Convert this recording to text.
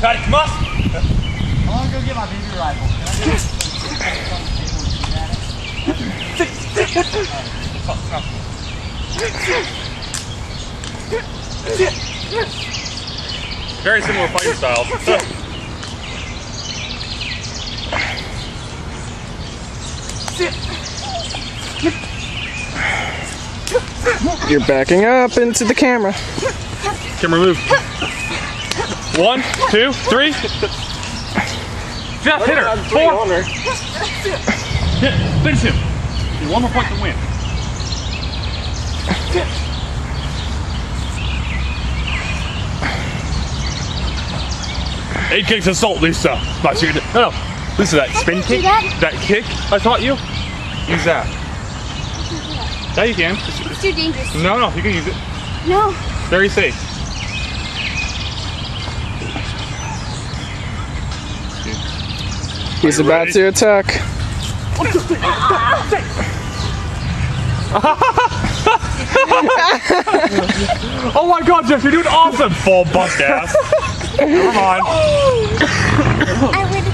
Got it, come on. I want to go get my baby rifle. Very similar fighting styles. You're backing up into the camera. Camera move. 1, 2, 3. Jeff, hit her. 4. Hit, finish him. Need 1 more point to win. 8 kicks assault, Lisa. No, Lisa, that spin kick, that kick I taught you, use that. Yeah, you can. It's too dangerous. No, you can use it. No. Very safe. He's about to attack. Oh my God, Jeff, you're doing awesome. Full bust ass. Never mind. I would